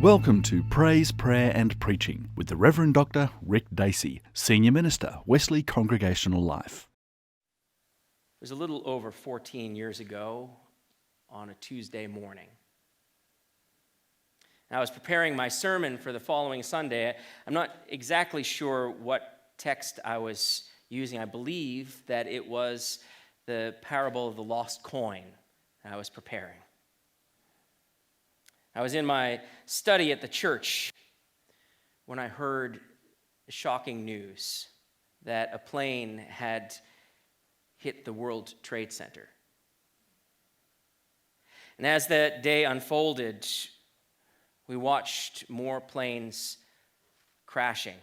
Welcome to Praise, Prayer and Preaching with the Rev Dr Rick Dacey, Senior Minister, Wesley Congregational Life. It was a little over 14 years ago on a Tuesday morning. I was preparing my sermon for the following Sunday. I'm not exactly sure what text I was using. I believe that it was the parable of the lost coin that I was preparing. I was in my study at the church when I heard the shocking news that a plane had hit the World Trade Center. And as that day unfolded, we watched more planes crashing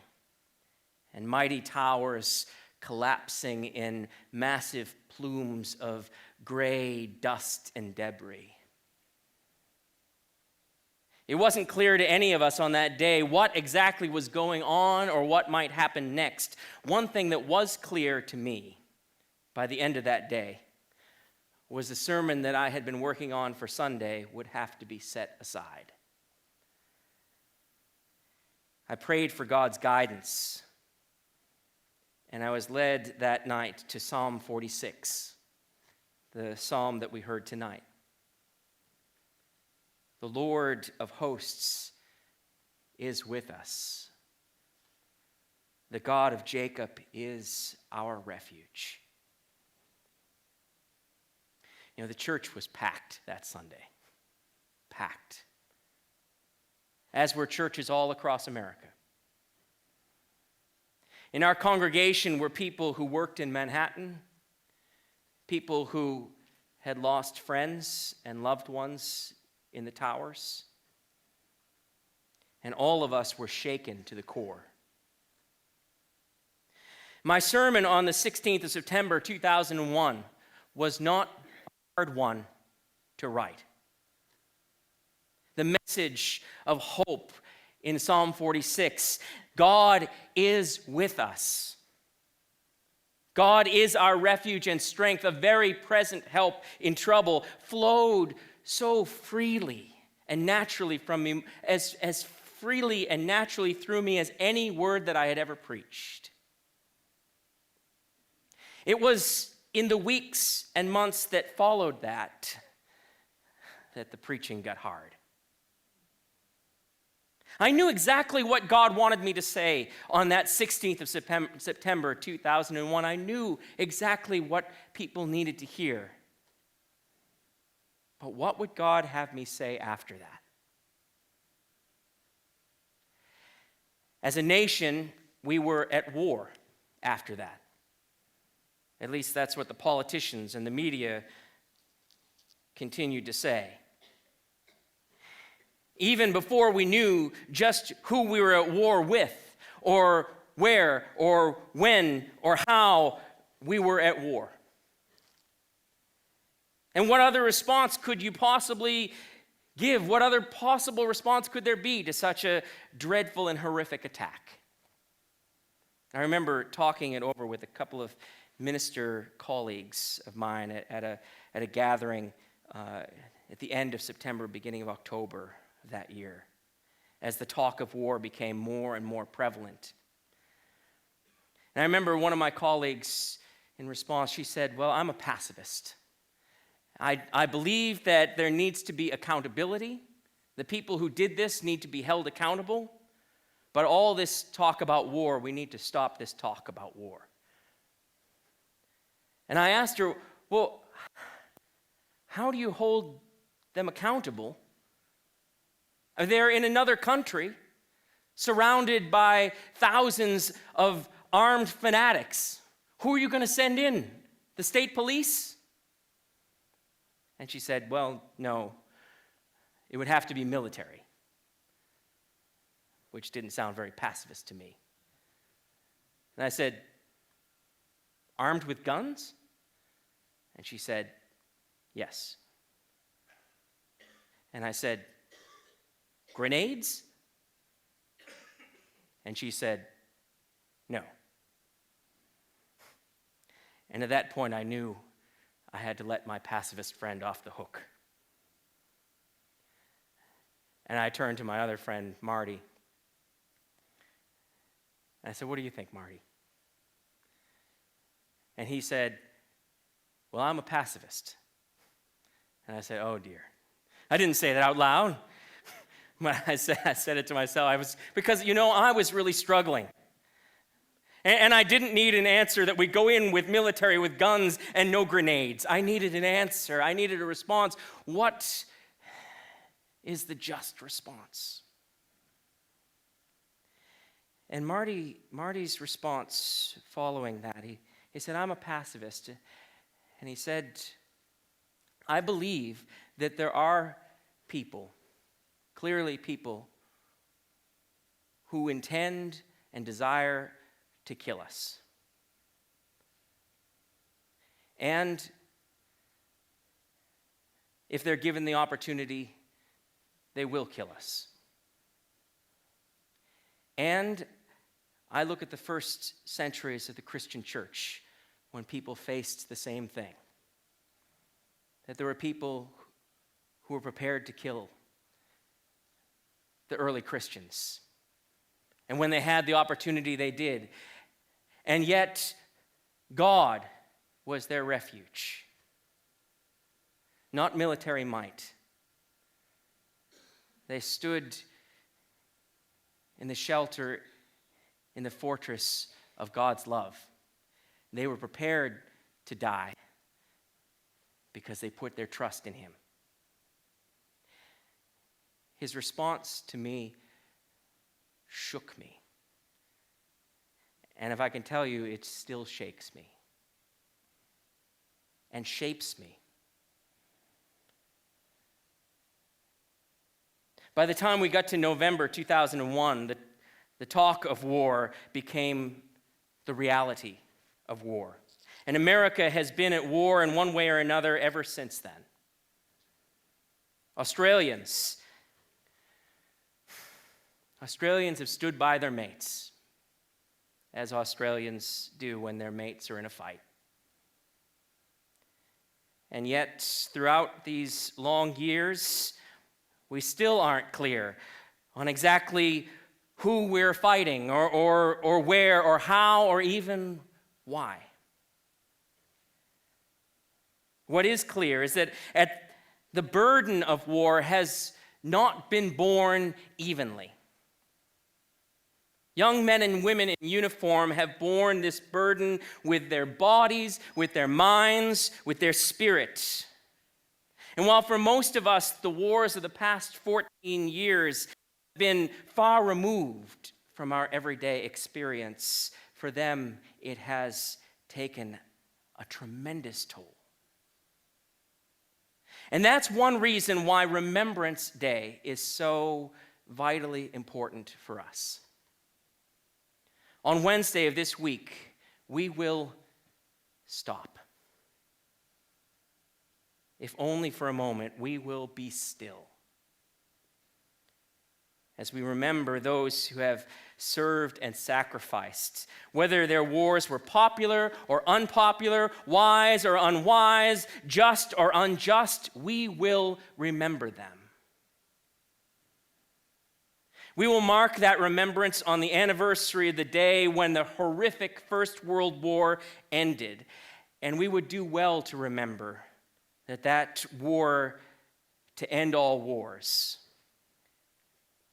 and mighty towers collapsing in massive plumes of gray dust and debris. It wasn't clear to any of us on that day what exactly was going on or what might happen next. One thing that was clear to me by the end of that day was the sermon that I had been working on for Sunday would have to be set aside. I prayed for God's guidance, and I was led that night to Psalm 46, the psalm that we heard tonight. The Lord of hosts is with us. The God of Jacob is our refuge. You know, the church was packed that Sunday. Packed. As were churches all across America. In our congregation were people who worked in Manhattan, people who had lost friends and loved ones in the towers, and all of us were shaken to the core. My sermon on the 16th of September 2001 was not a hard one to write. The message of hope in Psalm 46, God is with us. God is our refuge and strength, a very present help in trouble, flowed so freely and naturally from me, as freely and naturally through me as any word that I had ever preached. It was in the weeks and months that followed that the preaching got hard. I knew exactly what God wanted me to say on that 16th of September 2001. I knew exactly what people needed to hear. But what would God have me say after that? As a nation, we were at war after that. At least that's what the politicians and the media continued to say. Even before we knew just who we were at war with, or where, or when, or how we were at war. And what other response could you possibly give? What other possible response could there be to such a dreadful and horrific attack? I remember talking it over with a couple of minister colleagues of mine at a gathering at the end of September, beginning of October that year, as the talk of war became more and more prevalent. And I remember one of my colleagues, in response, she said, "Well, I'm a pacifist. I believe that there needs to be accountability. The people who did this need to be held accountable. But all this talk about war, we need to stop this talk about war." And I asked her, well, how do you hold them accountable? They're in another country, surrounded by thousands of armed fanatics. Who are you going to send in? The state police? And she said, well, no, it would have to be military, which didn't sound very pacifist to me. And I said, armed with guns? And she said, yes. And I said, grenades? And she said, no. And at that point, I knew I had to let my pacifist friend off the hook. And I turned to my other friend, Marty. And I said, "What do you think, Marty?" And he said, "Well, I'm a pacifist." And I said, "Oh, dear." I didn't say that out loud. But I said it to myself. Because I was really struggling. And I didn't need an answer that we go in with military, with guns and no grenades. I needed an answer. I needed a response. What is the just response? And Marty's response following that, he said, "I'm a pacifist." And he said, "I believe that there are people, clearly people, who intend and desire to kill us. And if they're given the opportunity, they will kill us. And I look at the first centuries of the Christian church when people faced the same thing, that there were people who were prepared to kill the early Christians. And when they had the opportunity, they did. And yet, God was their refuge, not military might. They stood in the shelter, in the fortress of God's love. They were prepared to die because they put their trust in him. His response to me shook me. And if I can tell you, it still shakes me and shapes me. By the time we got to November 2001, the talk of war became the reality of war. And America has been at war in one way or another ever since then. Australians have stood by their mates, as Australians do when their mates are in a fight. And yet, throughout these long years, we still aren't clear on exactly who we're fighting or where or how or even why. What is clear is that the burden of war has not been borne evenly. Young men and women in uniform have borne this burden with their bodies, with their minds, with their spirit. And while for most of us, the wars of the past 14 years have been far removed from our everyday experience, for them it has taken a tremendous toll. And that's one reason why Remembrance Day is so vitally important for us. On Wednesday of this week, we will stop. If only for a moment, we will be still as we remember those who have served and sacrificed. Whether their wars were popular or unpopular, wise or unwise, just or unjust, we will remember them. We will mark that remembrance on the anniversary of the day when the horrific First World War ended. And we would do well to remember that war to end all wars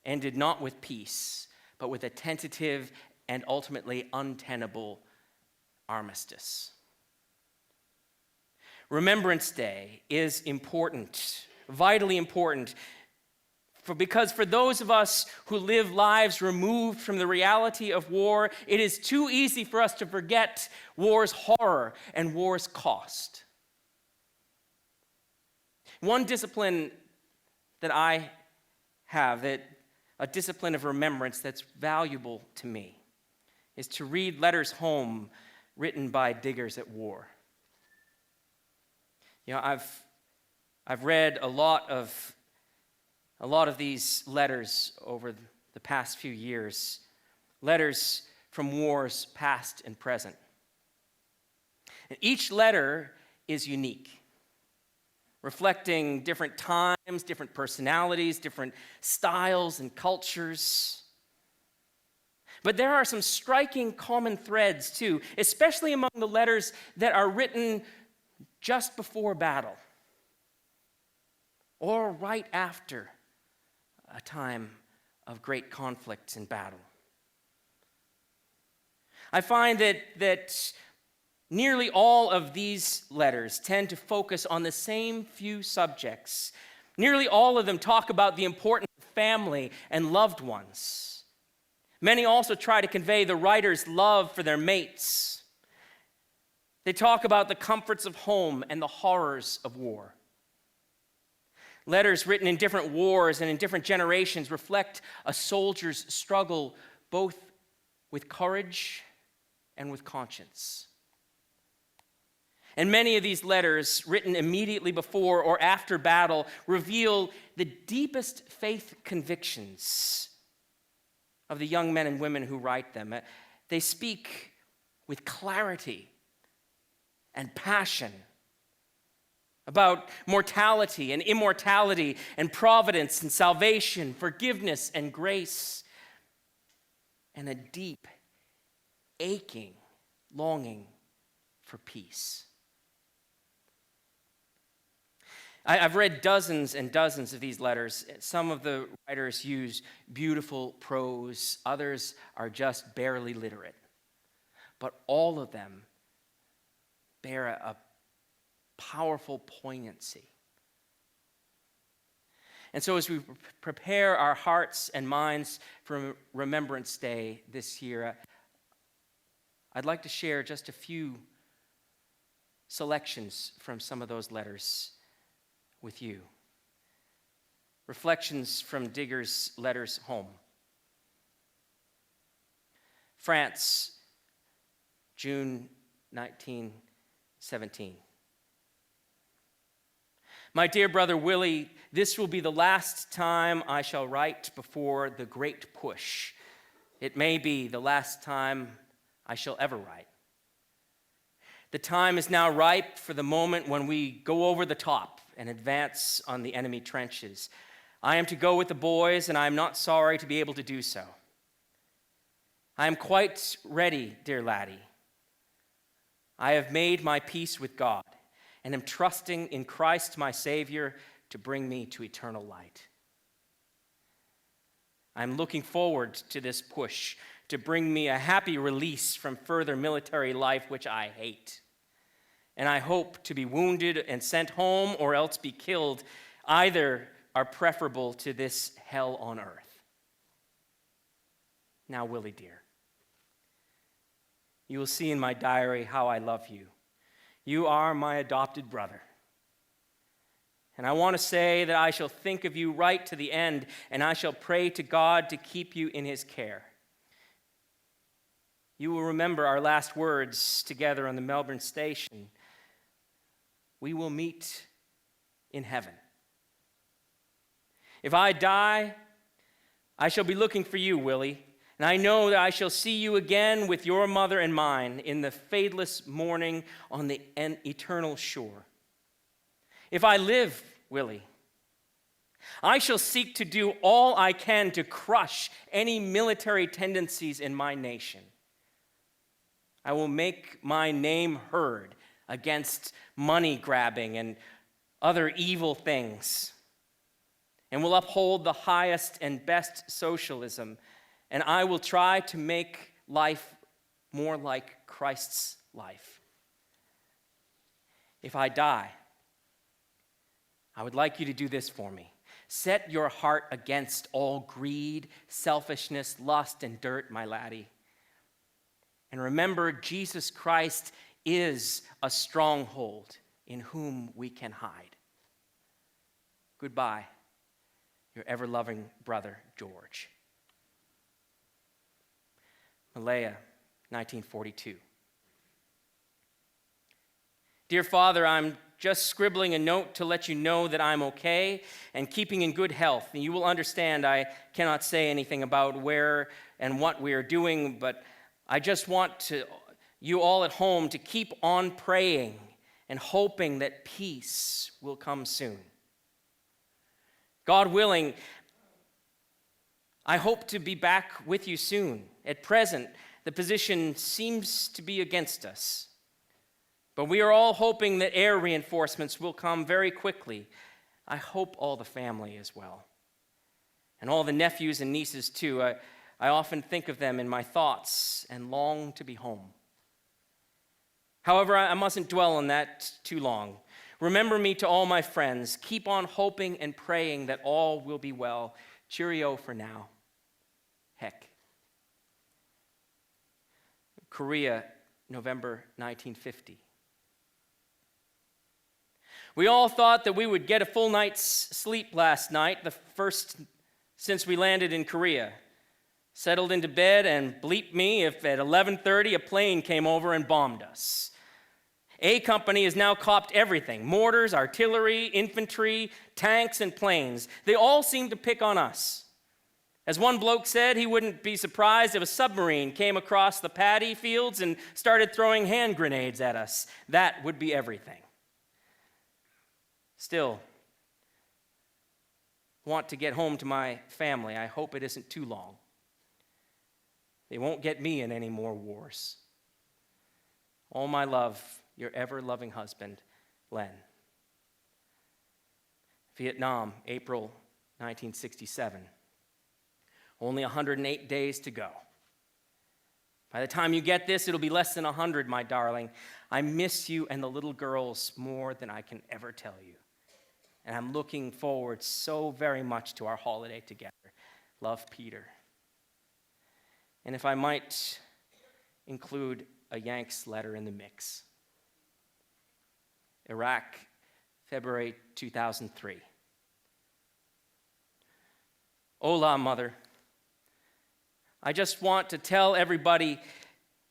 ended not with peace, but with a tentative and ultimately untenable armistice. Remembrance Day is important, vitally important, because for those of us who live lives removed from the reality of war, it is too easy for us to forget war's horror and war's cost. One discipline that I have, a discipline of remembrance that's valuable to me, is to read letters home written by diggers at war. I've read a lot of these letters over the past few years, letters from wars past and present. And each letter is unique. reflecting different times, different personalities, different styles and cultures. But there are some striking common threads too, especially among the letters that are written just before battle or right after a time of great conflict and battle. I find that nearly all of these letters tend to focus on the same few subjects. Nearly all of them talk about the importance of family and loved ones. Many also try to convey the writer's love for their mates. They talk about the comforts of home and the horrors of war. Letters written in different wars and in different generations reflect a soldier's struggle both with courage and with conscience. And many of these letters, written immediately before or after battle, reveal the deepest faith convictions of the young men and women who write them. They speak with clarity and passion about mortality and immortality and providence and salvation, forgiveness and grace, and a deep, aching longing for peace. I've read dozens and dozens of these letters. Some of the writers use beautiful prose, others are just barely literate. But all of them bear a powerful poignancy. And so as we prepare our hearts and minds for Remembrance Day this year, I'd like to share just a few selections from some of those letters with you. Reflections from Digger's letters home. France, June 1917. My dear brother Willie, this will be the last time I shall write before the great push. It may be the last time I shall ever write. The time is now ripe for the moment when we go over the top and advance on the enemy trenches. I am to go with the boys, and I am not sorry to be able to do so. I am quite ready, dear laddie. I have made my peace with God, and am trusting in Christ my Savior to bring me to eternal light. I'm looking forward to this push to bring me a happy release from further military life, which I hate. And I hope to be wounded and sent home or else be killed. Either are preferable to this hell on earth. Now, Willie dear, you will see in my diary how I love you. You are my adopted brother. And I want to say that I shall think of you right to the end, and I shall pray to God to keep you in his care. You will remember our last words together on the Melbourne station. We will meet in heaven. If I die, I shall be looking for you, Willie, and I know that I shall see you again with your mother and mine in the fadeless morning on the eternal shore. If I live, Willie, I shall seek to do all I can to crush any military tendencies in my nation. I will make my name heard against money grabbing and other evil things, and will uphold the highest and best socialism, and I will try to make life more like Christ's life. If I die, I would like you to do this for me. Set your heart against all greed, selfishness, lust, and dirt, my laddie. And remember, Jesus Christ is a stronghold in whom we can hide. Goodbye, your ever-loving brother, George. Malaya, 1942. Dear Father, I'm just scribbling a note to let you know that I'm okay and keeping in good health. And you will understand I cannot say anything about where and what we are doing, but I just want you all at home to keep on praying and hoping that peace will come soon. God willing, I hope to be back with you soon. At present, the position seems to be against us. But we are all hoping that air reinforcements will come very quickly. I hope all the family is well. And all the nephews and nieces too. I often think of them in my thoughts and long to be home. However, I mustn't dwell on that too long. Remember me to all my friends. Keep on hoping and praying that all will be well. Cheerio for now. Heck. Korea, November 1950. We all thought that we would get a full night's sleep last night, the first since we landed in Korea. Settled into bed, and bleep me if at 11:30 a plane came over and bombed us. A Company has now copped everything: mortars, artillery, infantry, tanks, and planes. They all seem to pick on us. As one bloke said, he wouldn't be surprised if a submarine came across the paddy fields and started throwing hand grenades at us. That would be everything. Still, want to get home to my family. I hope it isn't too long. They won't get me in any more wars. All my love, your ever-loving husband, Len. Vietnam, April 1967. Only 108 days to go. By the time you get this, it'll be less than 100, my darling. I miss you and the little girls more than I can ever tell you. And I'm looking forward so very much to our holiday together. Love, Peter. And if I might include a Yanks letter in the mix. Iraq, February 2003. Hola, Mother. I just want to tell everybody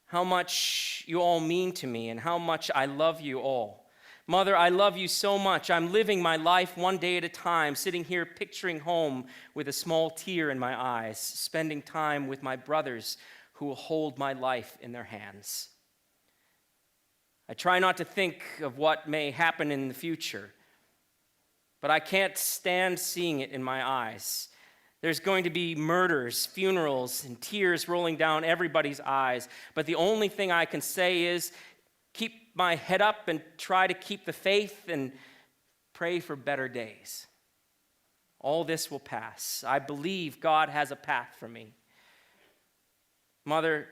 how much you all mean to me and how much I love you all. Mother, I love you so much. I'm living my life one day at a time, sitting here picturing home with a small tear in my eyes, spending time with my brothers who will hold my life in their hands. I try not to think of what may happen in the future, but I can't stand seeing it in my eyes. There's going to be murders, funerals, and tears rolling down everybody's eyes, but the only thing I can say is keep my head up and try to keep the faith and pray for better days. All this will pass. I believe God has a path for me. Mother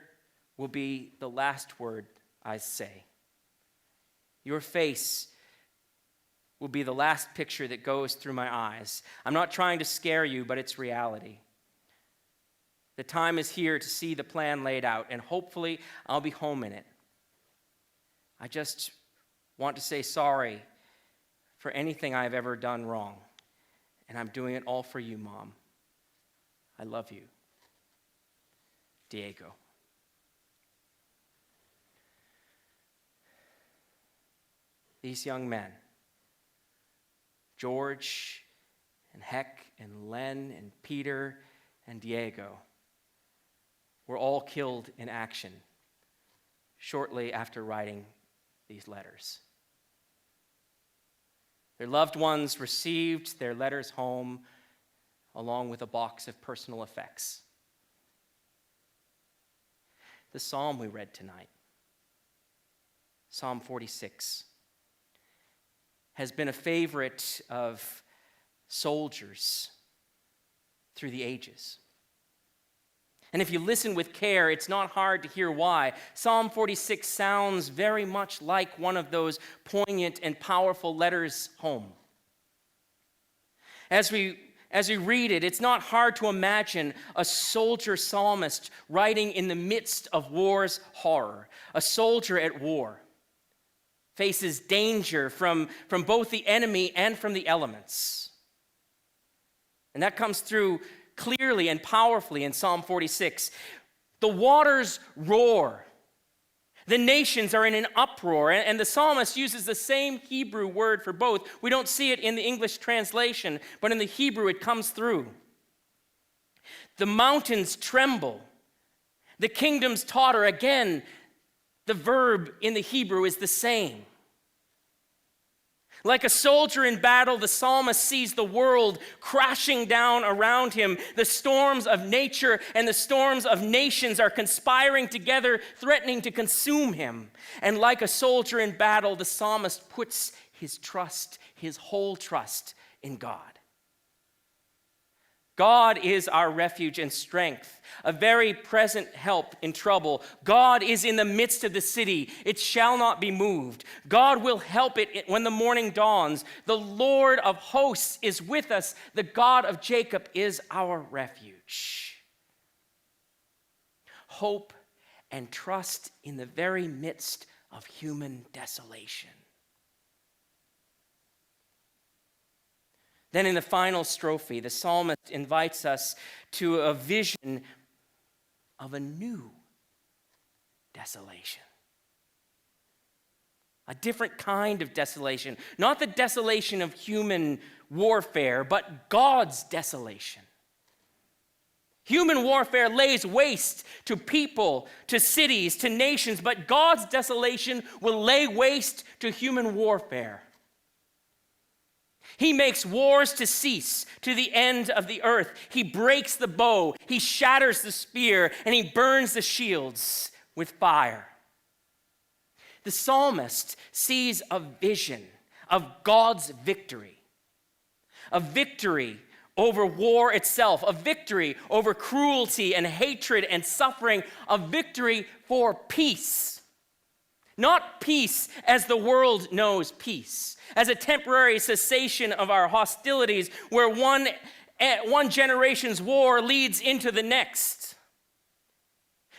will be the last word I say. Your face will be the last picture that goes through my eyes. I'm not trying to scare you, but it's reality. The time is here to see the plan laid out, and hopefully I'll be home in it. I just want to say sorry for anything I've ever done wrong, and I'm doing it all for you, Mom. I love you. Diego. These young men, George and Heck and Len and Peter and Diego, were all killed in action shortly after writing these letters. Their loved ones received their letters home along with a box of personal effects. The psalm we read tonight, Psalm 46, has been a favorite of soldiers through the ages. And if you listen with care, it's not hard to hear why. Psalm 46 sounds very much like one of those poignant and powerful letters home. As we read it, it's not hard to imagine a soldier psalmist writing in the midst of war's horror. A soldier at war faces danger from both the enemy and from the elements. And that comes through clearly and powerfully in Psalm 46. The waters roar. The nations are in an uproar. And the psalmist uses the same Hebrew word for both. We don't see it in the English translation, but in the Hebrew it comes through. The mountains tremble. The kingdoms totter. Again, the verb in the Hebrew is the same. Like a soldier in battle, the psalmist sees the world crashing down around him. The storms of nature and the storms of nations are conspiring together, threatening to consume him. And like a soldier in battle, the psalmist puts his trust, his whole trust, in God. God is our refuge and strength, a very present help in trouble. God is in the midst of the city. It shall not be moved. God will help it when the morning dawns. The Lord of hosts is with us. The God of Jacob is our refuge. Hope and trust in the very midst of human desolation. Then in the final strophe, the psalmist invites us to a vision of a new desolation. A different kind of desolation. Not the desolation of human warfare, but God's desolation. Human warfare lays waste to people, to cities, to nations, but God's desolation will lay waste to human warfare. He makes wars to cease to the end of the earth. He breaks the bow, he shatters the spear, and he burns the shields with fire. The psalmist sees a vision of God's victory, a victory over war itself, a victory over cruelty and hatred and suffering, a victory for peace. Not peace as the world knows peace, as a temporary cessation of our hostilities where one generation's war leads into the next.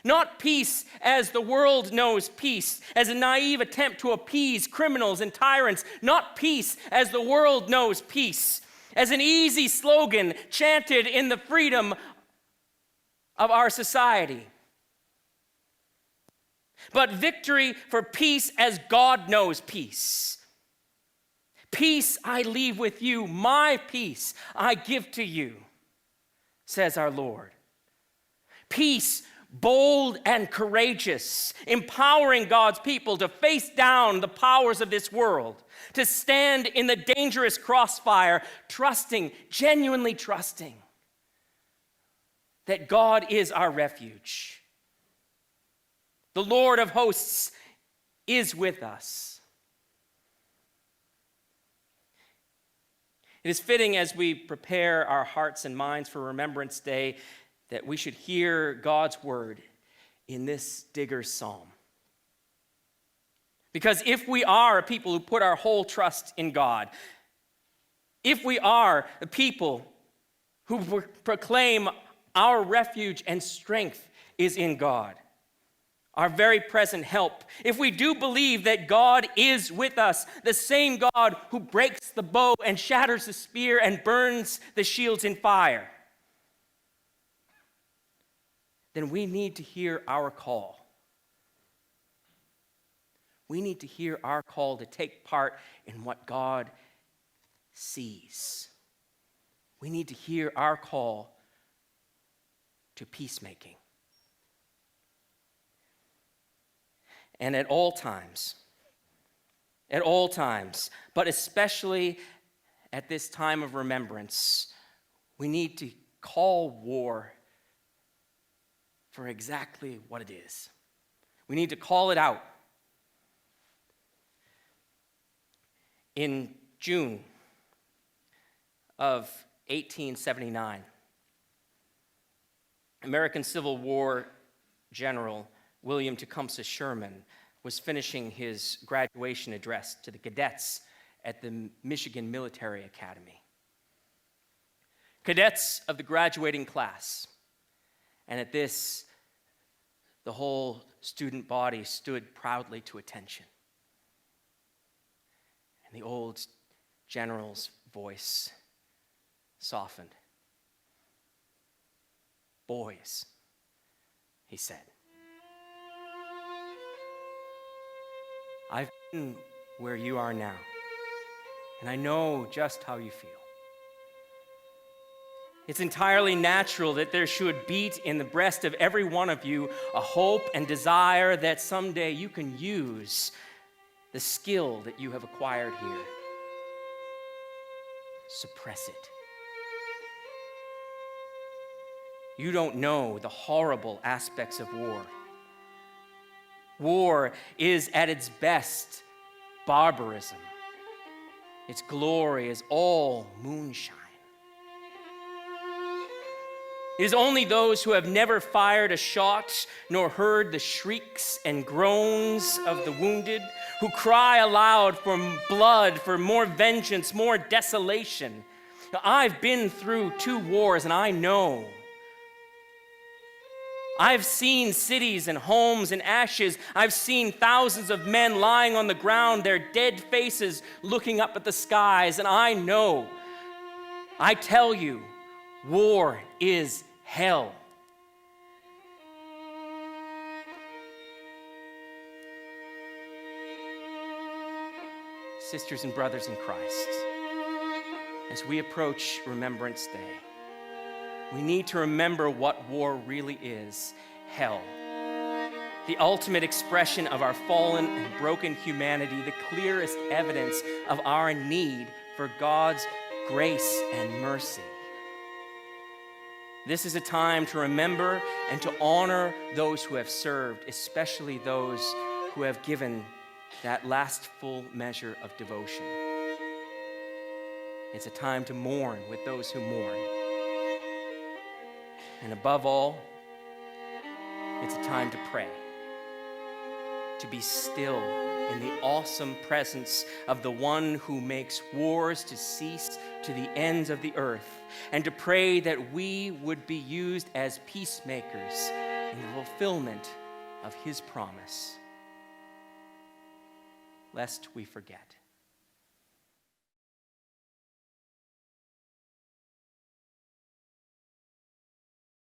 Not peace as the world knows peace, as a naive attempt to appease criminals and tyrants. Not peace as the world knows peace, as an easy slogan chanted in the freedom of our society. But victory for peace as God knows peace. Peace I leave with you, my peace I give to you, says our Lord. Peace bold and courageous, empowering God's people to face down the powers of this world, to stand in the dangerous crossfire, trusting, genuinely trusting that God is our refuge. The Lord of hosts is with us. It is fitting as we prepare our hearts and minds for Remembrance Day that we should hear God's word in this digger's psalm. Because if we are a people who put our whole trust in God, if we are a people who proclaim our refuge and strength is in God, our very present help, if we do believe that God is with us, the same God who breaks the bow and shatters the spear and burns the shields in fire, then we need to hear our call. We need to hear our call to take part in what God sees. We need to hear our call to peacemaking. And at all times, but especially at this time of remembrance, we need to call war for exactly what it is. We need to call it out. In June of 1879, American Civil War General William Tecumseh Sherman was finishing his graduation address to the cadets at the Michigan Military Academy. Cadets of the graduating class. And at this, the whole student body stood proudly to attention. And the old general's voice softened. "Boys," he said, "I've been where you are now, and I know just how you feel. It's entirely natural that there should beat in the breast of every one of you a hope and desire that someday you can use the skill that you have acquired here suppress it. You don't know the horrible aspects of war. War is at its best barbarism. Its glory is all moonshine. It is only those who have never fired a shot nor heard the shrieks and groans of the wounded who cry aloud for blood, for more vengeance, more desolation. Now, I've been through 2 wars and I know. I've seen cities and homes in ashes. I've seen thousands of men lying on the ground, their dead faces looking up at the skies, and I know. I tell you, war is hell. Sisters and brothers in Christ, as we approach Remembrance Day, we need to remember what war really is: hell. The ultimate expression of our fallen and broken humanity, the clearest evidence of our need for God's grace and mercy. This is a time to remember and to honor those who have served, especially those who have given that last full measure of devotion. It's a time to mourn with those who mourn. And above all, it's a time to pray, to be still in the awesome presence of the one who makes wars to cease to the ends of the earth, and to pray that we would be used as peacemakers in the fulfillment of his promise, lest we forget.